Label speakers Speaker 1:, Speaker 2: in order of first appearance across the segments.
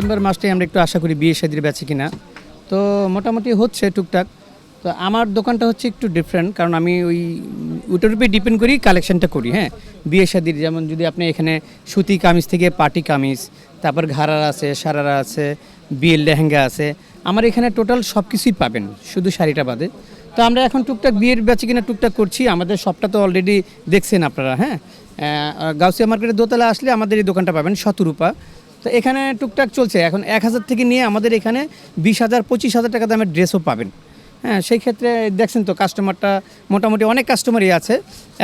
Speaker 1: December মাসটাই আমরা একটু আশা করি বিয়ে শাদির বেচে কিনা। তো মোটামুটি হচ্ছে টুকটাক। তো আমার দোকানটা হচ্ছে একটু ডিফারেন্ট, কারণ আমি ওটার উপরে ডিপেন্ড করি কালেকশনটা করি। হ্যাঁ, বিয়ে শাদির যেমন যদি আপনি এখানে সুতি কামিজ থেকে পার্টি কামিজ, তারপর ঘাড়ারা আছে, সারারা আছে, বিয়ের লেহেঙ্গা আছে, আমার এখানে টোটাল সব কিছুই পাবেন, শুধু শাড়িটা বাদে। তো আমরা এখন টুকটাক বিয়ের বেচে কিনা টুকটাক করছি। আমাদের শপটা তো অলরেডি দেখছেন আপনারা। হ্যাঁ, গাউসিয়া মার্কেটের দোতলা আসলে আমাদের এই দোকানটা পাবেন, শতরূপা। তো এখানে টুকটাক চলছে। এখন 1,000 থেকে নিয়ে আমাদের এখানে 20,000 25,000 টাকা দামের ড্রেসও পাবেন। হ্যাঁ, সেই ক্ষেত্রে দেখছেন তো কাস্টমারটা মোটামুটি অনেক কাস্টমারই আছে।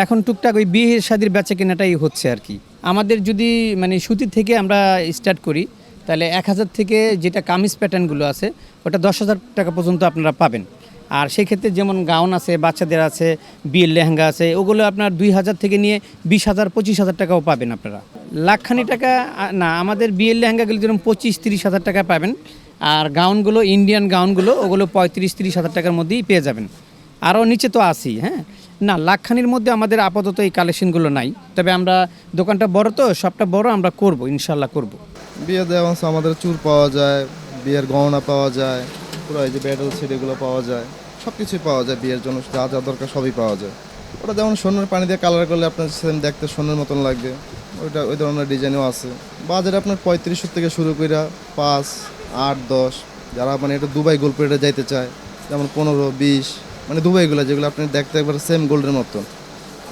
Speaker 1: এখন টুকটাক ওই বিয়ে শাদির বেচা কেনাটাই হচ্ছে আর কি। আমাদের যদি মানে সুতি থেকে আমরা স্টার্ট করি, তাহলে 1,000 থেকে যেটা কামিজ প্যাটার্নগুলো আছে ওটা 10,000 টাকা পর্যন্ত আপনারা পাবেন। আর সেই ক্ষেত্রে যেমন গাউন আছে, বাচ্চাদের আছে, বিয়ের লেহেঙ্গা আছে, ওগুলো আপনার 2,000 থেকে নিয়ে 20,000 25,000 টাকাও পাবেন আপনারা। লাখখানি টাকা না, আমাদের বিয়ের লেহেঙ্গাগুলো যেরকম 25-30,000 টাকা পাবেন। আর গাউনগুলো, ইন্ডিয়ান গাউনগুলো, ওগুলো 35-30,000 টাকার মধ্যেই পেয়ে যাবেন। আরও নিচে তো আসি। হ্যাঁ, না লাখখানির মধ্যে আমাদের আপাতত এই কালেকশনগুলো নাই। তবে আমরা দোকানটা বড়, তো সবটা বড়, আমরা করব, ইনশাল্লাহ করব।
Speaker 2: বিয়ে দেওয়া আমাদের চুর পাওয়া যায়, বিয়ের গহনা পাওয়া যায়, পুরো এই যে ব্যাডেল সেট এগুলো পাওয়া যায়, সব কিছুই পাওয়া যায়। বিয়ের জন্য যা যা দরকার সবই পাওয়া যায়। ওটা যেমন সোনার পানি দিয়ে কালার করলে আপনার সেম দেখতে সোনার মতন লাগবে, ওই ধরনের ডিজাইনও আছে। বাজারে আপনার 3500 থেকে শুরু করে 5, 8, 10, যারা মানে একটু দুবাই গোল্ড প্লেটে যাইতে চায়, যেমন 15, 20, মানে দুবাইগুলো যেগুলো আপনি দেখতে একবার সেম গোল্ডের মতন,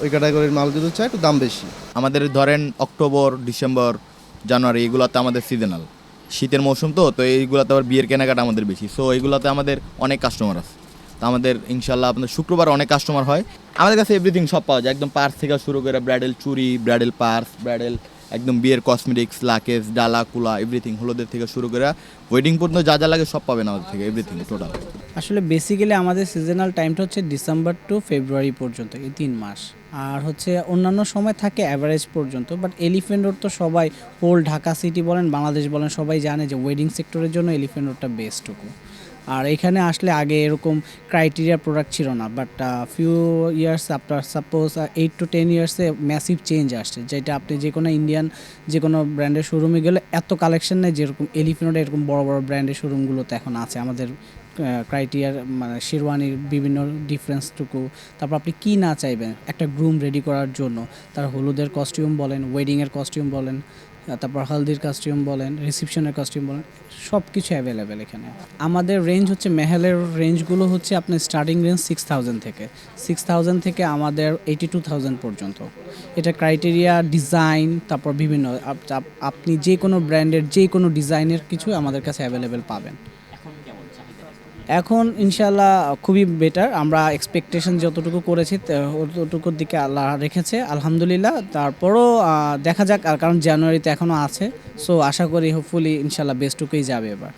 Speaker 2: ওই ক্যাটাগরির মাল যদি চায় একটু দাম বেশি।
Speaker 3: আমাদের ধরেন অক্টোবর, ডিসেম্বর, জানুয়ারি এগুলোতে আমাদের সিজনাল শীতের মৌসুম, তো এইগুলোতে আবার বিয়ের কেনাকাটা আমাদের বেশি। সো এইগুলোতে আমাদের অনেক কাস্টমার আছে। তো আমাদের ইনশাল্লাহ আপনাদের শুক্রবার অনেক কাস্টমার হয়। আমাদের কাছে এভরিথিং সব পাওয়া যায়, একদম পার্স থেকে শুরু করে ব্রাইডাল চুড়ি, ব্রাইডাল পার্স, ব্রাইডাল একদম বিয়ের কসমেটিক্স, লাকেজ, ডালা, কুলা, এভরিথিং, হলুদের থেকে শুরু করে ওয়েডিং পর্যন্ত যা যা লাগে সব পাবেন আমাদের থেকে, এভরিথিং টোটাল।
Speaker 4: আসলে বেসিক্যালি আমাদের সিজনাল টাইমটা হচ্ছে ডিসেম্বর টু ফেব্রুয়ারি পর্যন্ত, এই 3 মাস। আর হচ্ছে অন্যান্য সময় থাকে অ্যাভারেজ পর্যন্ত। বাট এলিফ্যান্ট রোড তো সবাই, হোল ঢাকা সিটি বলেন, বাংলাদেশ বলেন, সবাই জানে যে ওয়েডিং সেক্টরের জন্য এলিফ্যান্ট রোডটা বেস্টটুকু। আর এখানে আসলে আগে এরকম ক্রাইটেরিয়া প্রোডাক্ট ছিল না, but few years after, suppose 8 to 10 ইয়ার্সে ম্যাসিভ চেঞ্জ আসছে, যেটা আপনি যে কোনো ইন্ডিয়ান যে কোনো ব্র্যান্ডের শোরুমে গেলে এত কালেকশন নেই যেরকম এলিফ্যান্ট রোডে এরকম বড় বড় ব্র্যান্ডের শোরুমগুলোতে এখন আছে। আমাদের ক্রাইটেরিয়ার মানে শেরওয়ানির বিভিন্ন ডিফারেন্সটুকু, তারপর আপনি কী না চাইবেন একটা গ্রুম রেডি করার জন্য, তার হলুদের কস্টিউম বলেন, ওয়েডিংয়ের কস্টিউম বলেন, তারপর হলদির কস্টিউম বলেন, রিসেপশনের কস্টিউম বলেন, সব কিছু অ্যাভেলেবেল এখানে। আমাদের রেঞ্জ হচ্ছে, মেহেলের রেঞ্জগুলো হচ্ছে আপনার স্টার্টিং রেঞ্জ 6,000 থেকে আমাদের 82,000 পর্যন্ত। এটা ক্রাইটেরিয়া, ডিজাইন, তারপর বিভিন্ন আপনি যে কোনো ব্র্যান্ডের যে কোনো ডিজাইনের কিছু আমাদের কাছে অ্যাভেলেবেল পাবেন। এখন ইনশাল্লাহ খুবই বেটার। আমরা এক্সপেকটেশন যতটুকু করেছি ততটুকুর দিকে আল্লাহ রেখেছে, আলহামদুলিল্লাহ। তারপরও দেখা যাক, কারণ জানুয়ারিতে এখনও আছে। সো আশা করি হোপফুলি ইনশাল্লাহ বেস্টটুকুই যাবে এবার।